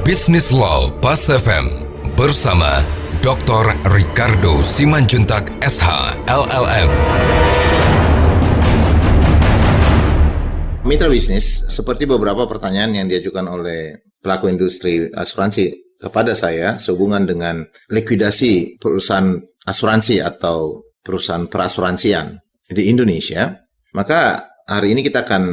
Business Law Pas FM bersama Dr. Ricardo Simanjuntak SH LLM. Mitra bisnis, seperti beberapa pertanyaan yang diajukan oleh pelaku industri asuransi kepada saya sehubungan dengan likuidasi perusahaan asuransi atau perusahaan perasuransian di Indonesia, maka hari ini kita akan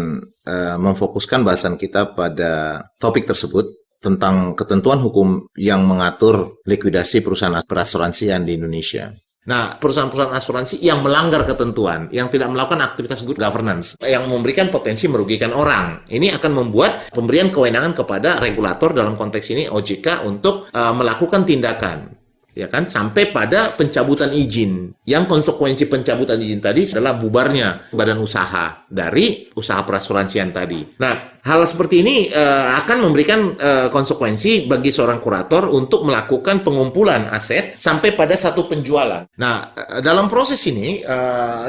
memfokuskan bahasan kita pada topik tersebut tentang ketentuan hukum yang mengatur likuidasi perusahaan perasuransian di Indonesia. Nah, perusahaan-perusahaan asuransi yang melanggar ketentuan, yang tidak melakukan aktivitas good governance, yang memberikan potensi merugikan orang, ini akan membuat pemberian kewenangan kepada regulator, dalam konteks ini OJK, untuk melakukan tindakan, ya kan, sampai pada pencabutan izin. Yang konsekuensi pencabutan izin tadi adalah bubarnya badan usaha dari usaha perasuransian tadi. Nah, hal seperti ini akan memberikan konsekuensi bagi seorang kurator untuk melakukan pengumpulan aset sampai pada satu penjualan. Nah, dalam proses ini,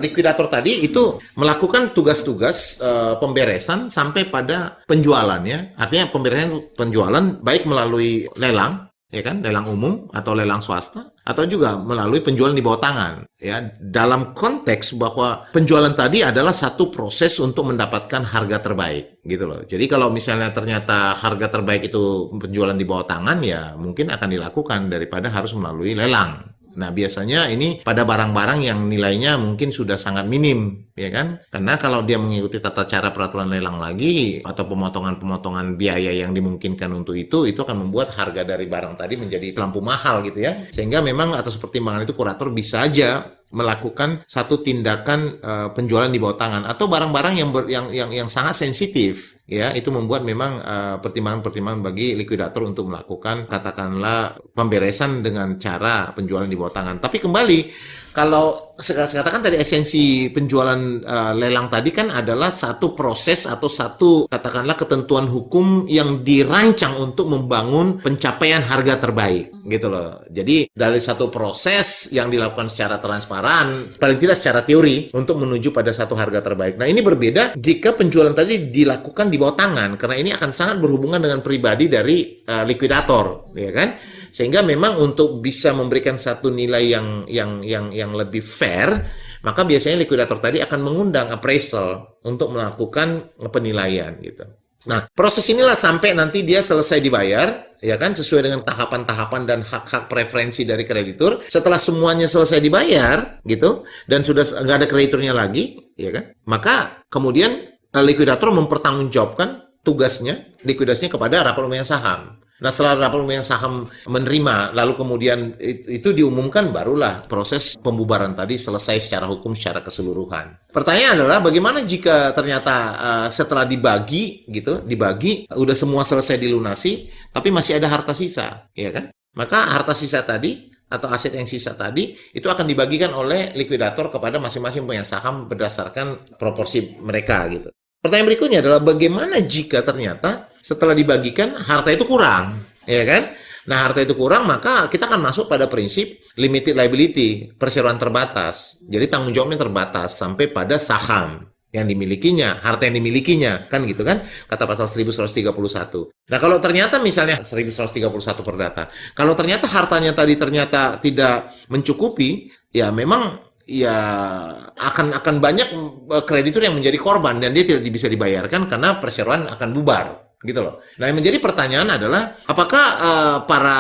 likuidator tadi itu melakukan tugas-tugas pemberesan sampai pada penjualan, ya. Artinya pemberesan penjualan baik melalui lelang, ya kan, lelang umum atau lelang swasta, atau juga melalui penjualan di bawah tangan, ya, dalam konteks bahwa penjualan tadi adalah satu proses untuk mendapatkan harga terbaik, gitu loh. Jadi kalau misalnya ternyata harga terbaik itu penjualan di bawah tangan, ya mungkin akan dilakukan daripada harus melalui lelang. Nah, biasanya ini pada barang-barang yang nilainya mungkin sudah sangat minim, ya kan? Karena kalau dia mengikuti tata cara peraturan lelang lagi, atau pemotongan-pemotongan biaya yang dimungkinkan untuk itu akan membuat harga dari barang tadi menjadi terlampau mahal, gitu ya. Sehingga memang atas pertimbangan itu kurator bisa aja melakukan satu tindakan penjualan di bawah tangan atau barang-barang yang sangat sensitif, ya. Itu membuat memang pertimbangan-pertimbangan bagi likuidator untuk melakukan, katakanlah, pemberesan dengan cara penjualan di bawah tangan. Tapi kembali, kalau saya katakan tadi esensi penjualan lelang tadi kan adalah satu proses atau satu, katakanlah, ketentuan hukum yang dirancang untuk membangun pencapaian harga terbaik, gitu loh. Jadi dari satu proses yang dilakukan secara transparan, paling tidak secara teori, untuk menuju pada satu harga terbaik. Nah, ini berbeda jika penjualan tadi dilakukan di bawah tangan, karena ini akan sangat berhubungan dengan pribadi dari likuidator, ya kan? Sehingga memang untuk bisa memberikan satu nilai yang lebih fair, maka biasanya likuidator tadi akan mengundang appraisal untuk melakukan penilaian, gitu. Nah, proses inilah sampai nanti dia selesai dibayar, ya kan, sesuai dengan tahapan-tahapan dan hak-hak preferensi dari kreditur. Setelah semuanya selesai dibayar, gitu, dan sudah nggak ada krediturnya lagi, ya kan, maka kemudian likuidator mempertanggungjawabkan tugasnya, likuidasinya kepada rapat pemegang saham. Nah, setelah rapat pemegang saham menerima, lalu kemudian itu diumumkan, barulah proses pembubaran tadi selesai secara hukum, secara keseluruhan. Pertanyaan adalah bagaimana jika ternyata setelah dibagi, gitu, udah semua selesai dilunasi, tapi masih ada harta sisa, ya kan? Maka harta sisa tadi atau aset yang sisa tadi itu akan dibagikan oleh likuidator kepada masing-masing pemegang saham berdasarkan proporsi mereka, gitu. Pertanyaan berikutnya adalah bagaimana jika ternyata setelah dibagikan harta itu kurang, ya kan? Nah, harta itu kurang, maka kita akan masuk pada prinsip limited liability, perseroan terbatas. Jadi tanggung jawabnya terbatas sampai pada saham yang dimilikinya, harta yang dimilikinya, kan gitu kan? Kata pasal 1131. Nah, kalau ternyata misalnya 1131 perdata, kalau ternyata hartanya tadi ternyata tidak mencukupi, ya memang ya akan banyak kreditur yang menjadi korban dan dia tidak bisa dibayarkan karena perseroan akan bubar, gitu loh. Nah, yang menjadi pertanyaan adalah apakah para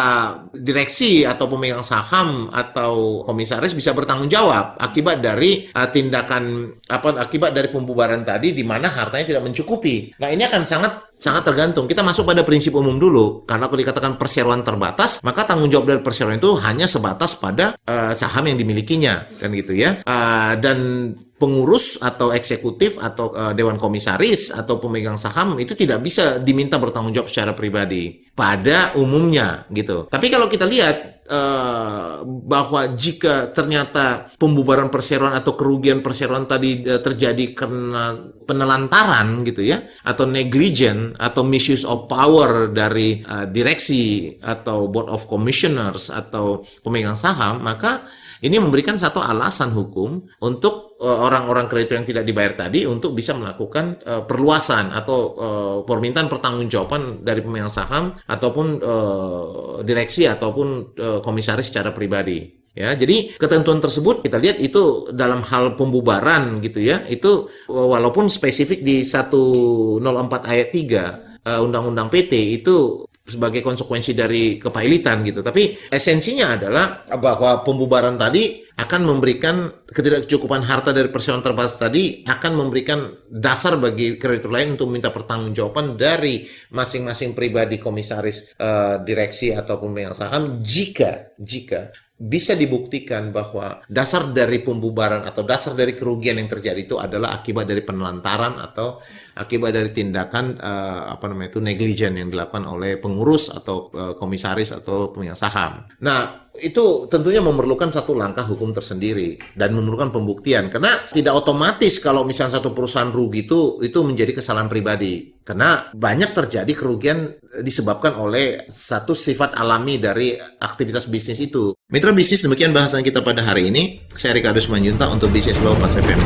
direksi atau pemegang saham atau komisaris bisa bertanggung jawab akibat dari akibat dari pembubaran tadi di mana hartanya tidak mencukupi. Nah, ini akan sangat tergantung. Kita masuk pada prinsip umum dulu. Karena kalau dikatakan perseroan terbatas, maka tanggung jawab dari perseroan itu hanya sebatas pada saham yang dimilikinya, kan gitu ya. Dan pengurus atau eksekutif atau dewan komisaris atau pemegang saham itu tidak bisa diminta bertanggung jawab secara pribadi pada umumnya, gitu. Tapi kalau kita lihat bahwa jika ternyata pembubaran perseroan atau kerugian perseroan tadi terjadi karena penelantaran, gitu ya, atau negligent atau misuse of power dari direksi atau board of commissioners atau pemegang saham, maka ini memberikan satu alasan hukum untuk orang-orang kreditur yang tidak dibayar tadi untuk bisa melakukan perluasan atau permintaan pertanggungjawaban dari pemegang saham ataupun direksi ataupun komisaris secara pribadi. Ya, jadi ketentuan tersebut kita lihat itu dalam hal pembubaran gitu ya, itu walaupun spesifik di 104 ayat 3 Undang-Undang PT itu sebagai konsekuensi dari kepailitan gitu. Tapi esensinya adalah bahwa pembubaran tadi akan memberikan ketidakcukupan harta dari perseroan terbatas tadi akan memberikan dasar bagi kreditur lain untuk minta pertanggungjawaban dari masing-masing pribadi komisaris, direksi ataupun pemegang saham jika bisa dibuktikan bahwa dasar dari pembubaran atau dasar dari kerugian yang terjadi itu adalah akibat dari penelantaran atau akibat dari tindakan negligent yang dilakukan oleh pengurus atau komisaris atau pemegang saham. Nah, itu tentunya memerlukan satu langkah hukum tersendiri dan memerlukan pembuktian karena tidak otomatis kalau misalnya satu perusahaan rugi itu menjadi kesalahan pribadi. Karena banyak terjadi kerugian disebabkan oleh satu sifat alami dari aktivitas bisnis itu. Mitra bisnis, demikian bahasan kita pada hari ini. Saya Ricardo Simanjuntak untuk Bisnis Law Pas FM.